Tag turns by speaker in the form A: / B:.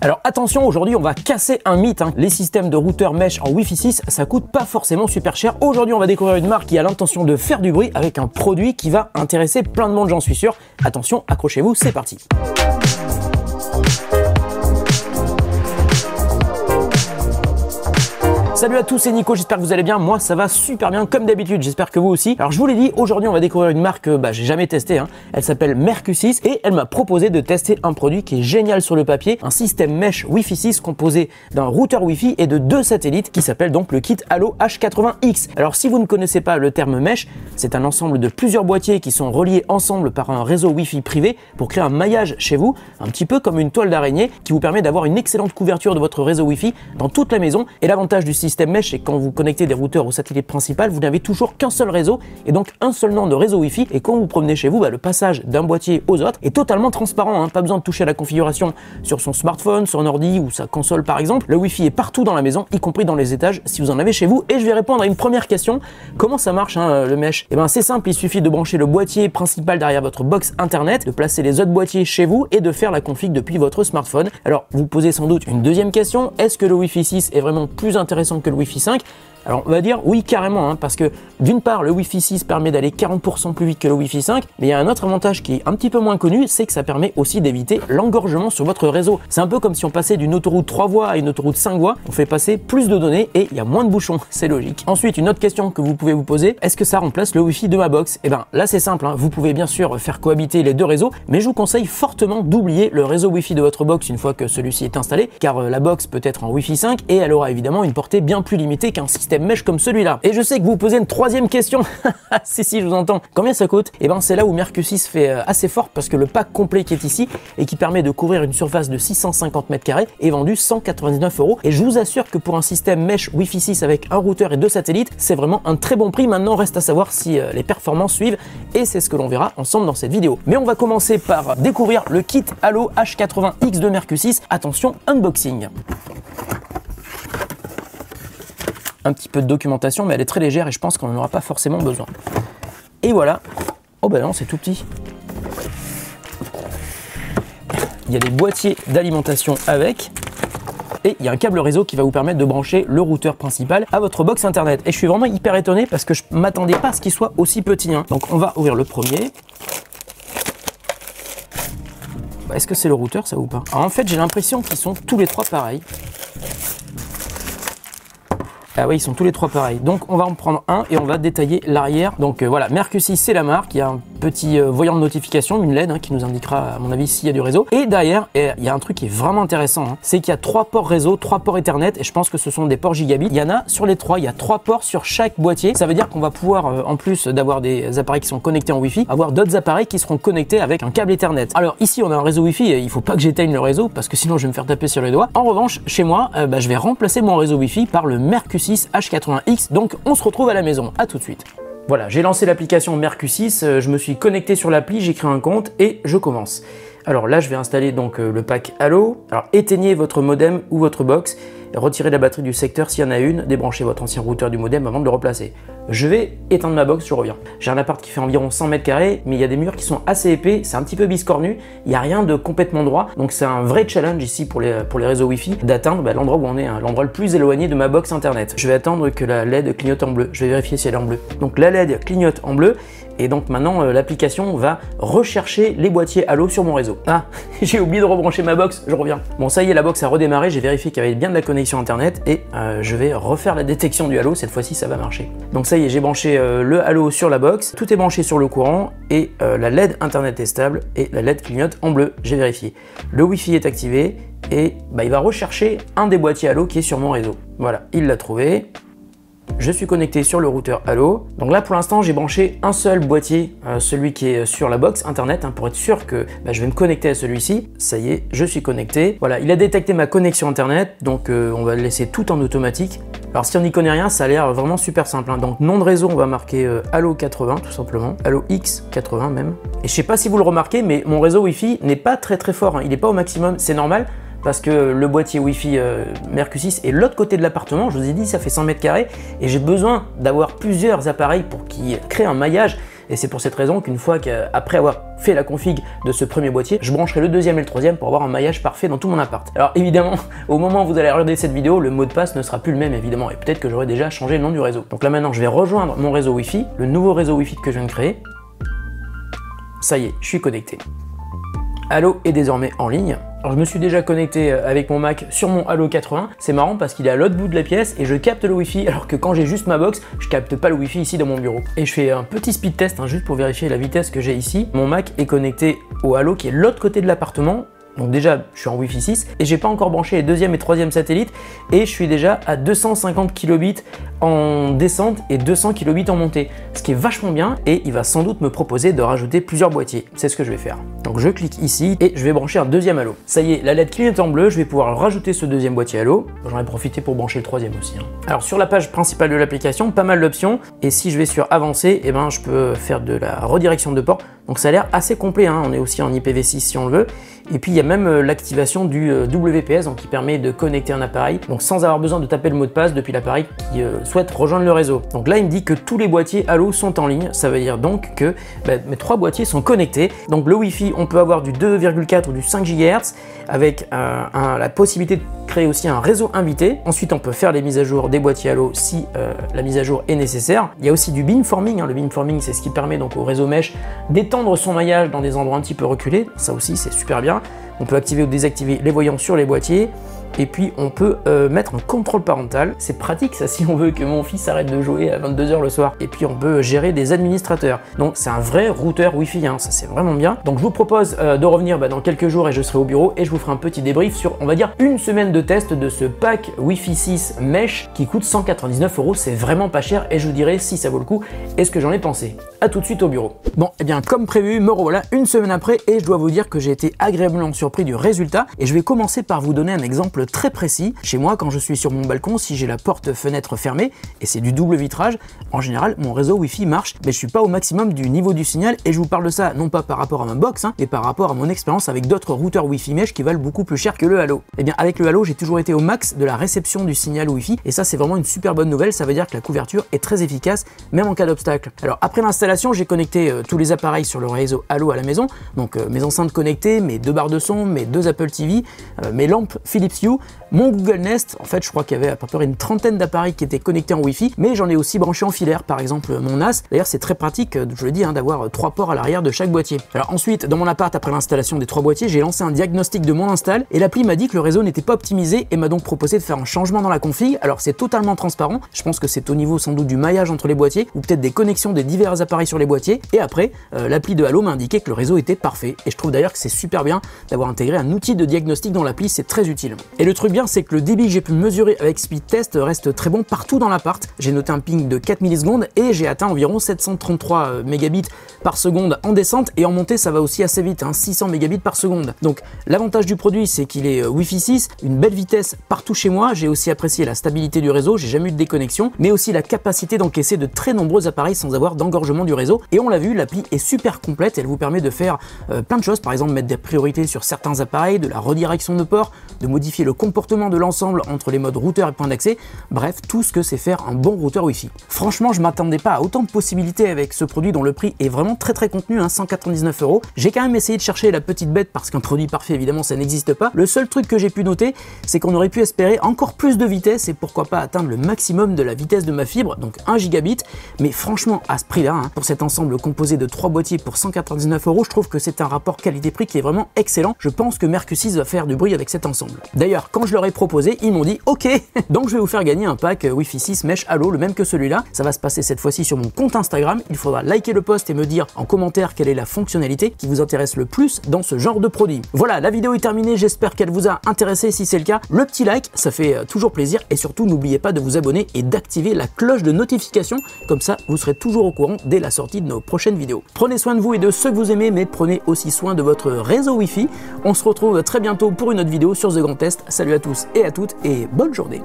A: Alors attention, aujourd'hui on va casser un mythe, hein. Les systèmes de routeurs mesh en Wi-Fi 6, ça coûte pas forcément super cher. Aujourd'hui on va découvrir une marque qui a l'intention de faire du bruit avec un produit qui va intéresser plein de monde, j'en suis sûr. Attention, accrochez-vous, c'est parti. Salut à tous, c'est Nico, j'espère que vous allez bien. Moi ça va super bien comme d'habitude, j'espère que vous aussi. Alors je vous l'ai dit, aujourd'hui on va découvrir une marque que j'ai jamais testée, hein. Elle s'appelle Mercusys et elle m'a proposé de tester un produit qui est génial sur le papier, un système mesh Wi-Fi 6 composé d'un routeur Wi-Fi et de 2 satellites qui s'appelle donc le kit Allo H80X. Alors si vous ne connaissez pas le terme mesh, c'est un ensemble de plusieurs boîtiers qui sont reliés ensemble par un réseau Wi-Fi privé pour créer un maillage chez vous, un petit peu comme une toile d'araignée qui vous permet d'avoir une excellente couverture de votre réseau Wi-Fi dans toute la maison. Et l'avantage du système mesh, c'est quand vous connectez des routeurs au satellite principal, vous n'avez toujours qu'un seul réseau et donc un seul nom de réseau Wi-Fi. Et quand vous promenez chez vous, le passage d'un boîtier aux autres est totalement transparent, hein. Pas besoin de toucher à la configuration sur son smartphone, son ordi ou sa console par exemple. Le Wi-Fi est partout dans la maison, y compris dans les étages si vous en avez chez vous. Et je vais répondre à une première question. Comment ça marche, hein, le mesh? Et c'est simple, il suffit de brancher le boîtier principal derrière votre box internet, de placer les autres boîtiers chez vous et de faire la config depuis votre smartphone. Alors vous posez sans doute une deuxième question, est-ce que le Wi-Fi 6 est vraiment plus intéressant que le Wi-Fi 5? Alors on va dire oui carrément, hein, parce que d'une part le Wi-Fi 6 permet d'aller 40% plus vite que le Wi-Fi 5, mais il y a un autre avantage qui est un petit peu moins connu, c'est que ça permet aussi d'éviter l'engorgement sur votre réseau. C'est un peu comme si on passait d'une autoroute 3 voies à une autoroute 5 voies, on fait passer plus de données et il y a moins de bouchons, c'est logique. Ensuite, une autre question que vous pouvez vous poser, est-ce que ça remplace le Wi-Fi de ma box? Et là c'est simple, hein, vous pouvez bien sûr faire cohabiter les deux réseaux, mais je vous conseille fortement d'oublier le réseau Wi-Fi de votre box une fois que celui-ci est installé, car la box peut être en Wi-Fi 5 et elle aura évidemment une portée bien plus limitée qu'un système mesh comme celui-là. Et je sais que vous posez une troisième question. si, je vous entends. Combien ça coûte? Et c'est là où Mercusys fait assez fort parce que le pack complet qui est ici et qui permet de couvrir une surface de 650 m² est vendu 199 €. Et je vous assure que pour un système mesh Wi-Fi 6 avec un routeur et 2 satellites, c'est vraiment un très bon prix. Maintenant, reste à savoir si les performances suivent et c'est ce que l'on verra ensemble dans cette vidéo. Mais on va commencer par découvrir le kit Allo H80X de Mercusys. Attention, unboxing. Un petit peu de documentation, mais elle est très légère et je pense qu'on n'en aura pas forcément besoin. Et voilà. Oh non, c'est tout petit. Il y a des boîtiers d'alimentation avec. Et il y a un câble réseau qui va vous permettre de brancher le routeur principal à votre box internet. Et je suis vraiment hyper étonné parce que je ne m'attendais pas à ce qu'il soit aussi petit, hein. Donc on va ouvrir le premier. Est-ce que c'est le routeur ça ou pas? Alors, en fait, j'ai l'impression qu'ils sont tous les trois pareils. Ah oui, ils sont tous les trois pareils. Donc on va en prendre un et on va détailler l'arrière. Donc voilà, Mercusys c'est la marque. Il y a un petit voyant de notification, une LED, hein, qui nous indiquera à mon avis s'il y a du réseau. Et derrière, il y a un truc qui est vraiment intéressant, hein, c'est qu'il y a 3 ports réseau, 3 ports Ethernet et je pense que ce sont des ports gigabit. Il y en a sur les 3, il y a 3 ports sur chaque boîtier. Ça veut dire qu'on va pouvoir, en plus d'avoir des appareils qui sont connectés en Wi-Fi, avoir d'autres appareils qui seront connectés avec un câble Ethernet. Alors ici on a un réseau Wi-Fi et il faut pas que j'éteigne le réseau parce que sinon je vais me faire taper sur les doigts. En revanche, chez moi, je vais remplacer mon réseau Wi-Fi par le Mercusys H80X. Donc on se retrouve à la maison. À tout de suite. Voilà, j'ai lancé l'application Mercusys, je me suis connecté sur l'appli, j'ai créé un compte et je commence. Alors là, je vais installer donc le pack Allo. Alors éteignez votre modem ou votre box, retirez la batterie du secteur s'il y en a une, débranchez votre ancien routeur du modem avant de le replacer. Je vais éteindre ma box, je reviens. J'ai un appart qui fait environ 100 m², mais il y a des murs qui sont assez épais, c'est un petit peu biscornu, il n'y a rien de complètement droit, donc c'est un vrai challenge ici pour les réseaux Wi-Fi d'atteindre l'endroit où on est, hein, l'endroit le plus éloigné de ma box internet. Je vais attendre que la LED clignote en bleu, je vais vérifier si elle est en bleu. Donc la LED clignote en bleu, et donc maintenant l'application va rechercher les boîtiers Allo sur mon réseau. Ah, j'ai oublié de rebrancher ma box, je reviens. Bon, ça y est, la box a redémarré, j'ai vérifié qu'il y avait bien de la connexion internet et je vais refaire la détection du Allo, cette fois-ci ça va marcher. Donc ça y est, j'ai branché le Allo sur la box, tout est branché sur le courant et la LED internet est stable et la LED clignote en bleu, j'ai vérifié. Le Wi-Fi est activé et il va rechercher un des boîtiers Allo qui est sur mon réseau. Voilà, il l'a trouvé. Je suis connecté sur le routeur Allo. Donc là pour l'instant j'ai branché un seul boîtier, celui qui est sur la box internet, hein, pour être sûr que je vais me connecter à celui-ci. Ça y est, je suis connecté. Voilà, il a détecté ma connexion internet, donc on va le laisser tout en automatique. Alors si on n'y connaît rien, ça a l'air vraiment super simple, hein. Donc nom de réseau, on va marquer Allo 80 tout simplement, Allo X 80 même. Et je sais pas si vous le remarquez, mais mon réseau Wi-Fi n'est pas très fort, hein. Il n'est pas au maximum, c'est normal. Parce que le boîtier Wi-Fi Mercusys est l'autre côté de l'appartement, je vous ai dit ça fait 100 m² et j'ai besoin d'avoir plusieurs appareils pour qu'ils créent un maillage. et c'est pour cette raison qu'une fois qu'après avoir fait la config de ce premier boîtier, je brancherai le deuxième et le troisième pour avoir un maillage parfait dans tout mon appart. Alors évidemment, au moment où vous allez regarder cette vidéo, le mot de passe ne sera plus le même évidemment, et peut-être que j'aurai déjà changé le nom du réseau. Donc là maintenant, je vais rejoindre mon réseau Wi-Fi, le nouveau réseau Wi-Fi que je viens de créer. Ça y est, je suis connecté. Halo est désormais en ligne. Alors je me suis déjà connecté avec mon Mac sur mon Halo 80. C'est marrant parce qu'il est à l'autre bout de la pièce et je capte le Wi-Fi, alors que quand j'ai juste ma box, je capte pas le Wi-Fi ici dans mon bureau. Et je fais un petit speed test hein, juste pour vérifier la vitesse que j'ai ici. Mon Mac est connecté au Halo qui est de l'autre côté de l'appartement. Donc déjà, je suis en Wi-Fi 6 et j'ai pas encore branché les deuxième et troisième satellites et je suis déjà à 250 kilobits en descente et 200 kilobits en montée, ce qui est vachement bien et il va sans doute me proposer de rajouter plusieurs boîtiers. C'est ce que je vais faire. Donc je clique ici et je vais brancher un deuxième Halo. Ça y est, la LED clignote en bleu, je vais pouvoir rajouter ce deuxième boîtier Halo. J'en ai profité pour brancher le troisième aussi. Hein. Alors sur la page principale de l'application, pas mal d'options et si je vais sur avancer, eh ben, je peux faire de la redirection de port. Donc ça a l'air assez complet, hein. On est aussi en IPv6 si on le veut. Et puis il y a même l'activation du WPS donc qui permet de connecter un appareil donc sans avoir besoin de taper le mot de passe depuis l'appareil qui souhaite rejoindre le réseau. Donc là il me dit que tous les boîtiers Halo sont en ligne, ça veut dire donc que mes trois boîtiers sont connectés. Donc le Wi-Fi, on peut avoir du 2,4 ou du 5 GHz avec la possibilité de créer aussi un réseau invité. Ensuite on peut faire les mises à jour des boîtiers Halo si la mise à jour est nécessaire. Il y a aussi du beamforming, hein. Le beamforming c'est ce qui permet donc au réseau mesh d'étendre son maillage dans des endroits un petit peu reculés, ça aussi c'est super bien. On peut activer ou désactiver les voyants sur les boîtiers. Et puis on peut mettre un contrôle parental. C'est pratique ça si on veut que mon fils arrête de jouer à 22 h le soir. Et puis on peut gérer des administrateurs. Donc c'est un vrai routeur Wi-Fi, hein. Ça c'est vraiment bien. Donc je vous propose de revenir dans quelques jours et je serai au bureau et je vous ferai un petit débrief sur, on va dire, une semaine de test de ce pack Wi-Fi 6 Mesh qui coûte 199 €. C'est vraiment pas cher et je vous dirai si ça vaut le coup et ce que j'en ai pensé. A tout de suite au bureau. Bon, et bien comme prévu, me revoilà une semaine après et je dois vous dire que j'ai été agréablement surpris du résultat et je vais commencer par vous donner un exemple très précis. Chez moi, quand je suis sur mon balcon, si j'ai la porte-fenêtre fermée, et c'est du double vitrage, en général, mon réseau Wi-Fi marche, mais je suis pas au maximum du niveau du signal, et je vous parle de ça non pas par rapport à ma box, hein, mais par rapport à mon expérience avec d'autres routeurs Wi-Fi Mesh qui valent beaucoup plus cher que le Halo. Et bien avec le Halo, j'ai toujours été au max de la réception du signal Wi-Fi, et ça c'est vraiment une super bonne nouvelle, ça veut dire que la couverture est très efficace, même en cas d'obstacle. Alors après l'installation, j'ai connecté tous les appareils sur le réseau Halo à la maison, donc mes enceintes connectées, mes deux barres de son, mes deux Apple TV, mes lampes Philips Hue, mon Google Nest. En fait je crois qu'il y avait à peu près une trentaine d'appareils qui étaient connectés en Wi-Fi, mais j'en ai aussi branché en filaire, par exemple mon NAS. D'ailleurs c'est très pratique, je le dis, hein, d'avoir 3 ports à l'arrière de chaque boîtier. Alors ensuite, dans mon appart, après l'installation des 3 boîtiers, j'ai lancé un diagnostic de mon install et l'appli m'a dit que le réseau n'était pas optimisé et m'a donc proposé de faire un changement dans la config. Alors c'est totalement transparent, je pense que c'est au niveau sans doute du maillage entre les boîtiers ou peut-être des connexions des divers appareils sur les boîtiers. Et après, l'appli de Halo m'a indiqué que le réseau était parfait et je trouve d'ailleurs que c'est super bien d'avoir intégré un outil de diagnostic dans l'appli, c'est très utile. Et le truc bien, c'est que le débit que j'ai pu mesurer avec Speed Test reste très bon partout dans l'appart. J'ai noté un ping de 4 millisecondes et j'ai atteint environ 733 mégabits par seconde en descente, et en montée ça va aussi assez vite, hein, 600 mégabits par seconde. Donc l'avantage du produit, c'est qu'il est Wi-Fi 6, une belle vitesse partout chez moi. J'ai aussi apprécié la stabilité du réseau, j'ai jamais eu de déconnexion, mais aussi la capacité d'encaisser de très nombreux appareils sans avoir d'engorgement du réseau. Et on l'a vu, l'appli est super complète, elle vous permet de faire plein de choses, par exemple mettre des priorités sur certains appareils, de la redirection de port, de modifier le comportement de l'ensemble entre les modes routeur et point d'accès, bref, tout ce que c'est faire un bon routeur Wi-Fi. Franchement, je m'attendais pas à autant de possibilités avec ce produit dont le prix est vraiment très contenu, hein, 199 €. J'ai quand même essayé de chercher la petite bête parce qu'un produit parfait, évidemment, ça n'existe pas. Le seul truc que j'ai pu noter, c'est qu'on aurait pu espérer encore plus de vitesse et pourquoi pas atteindre le maximum de la vitesse de ma fibre, donc 1 gigabit. Mais franchement, à ce prix-là, hein, pour cet ensemble composé de 3 boîtiers pour 199 €, je trouve que c'est un rapport qualité-prix qui est vraiment excellent. Je pense que Mercusys va faire du bruit avec cet ensemble. D'ailleurs, quand je leur ai proposé, ils m'ont dit OK, donc je vais vous faire gagner un pack Wi-Fi 6 Mesh Halo, le même que celui-là. Ça va se passer cette fois-ci sur mon compte Instagram. Il faudra liker le post et me dire en commentaire quelle est la fonctionnalité qui vous intéresse le plus dans ce genre de produit. Voilà, la vidéo est terminée, j'espère qu'elle vous a intéressé. Si c'est le cas, le petit like, ça fait toujours plaisir, et surtout n'oubliez pas de vous abonner et d'activer la cloche de notification, comme ça vous serez toujours au courant dès la sortie de nos prochaines vidéos. Prenez soin de vous et de ceux que vous aimez, mais prenez aussi soin de votre réseau Wi-Fi. On se retrouve très bientôt pour une autre vidéo sur The Grand Test. Salut à tous et à toutes et bonne journée.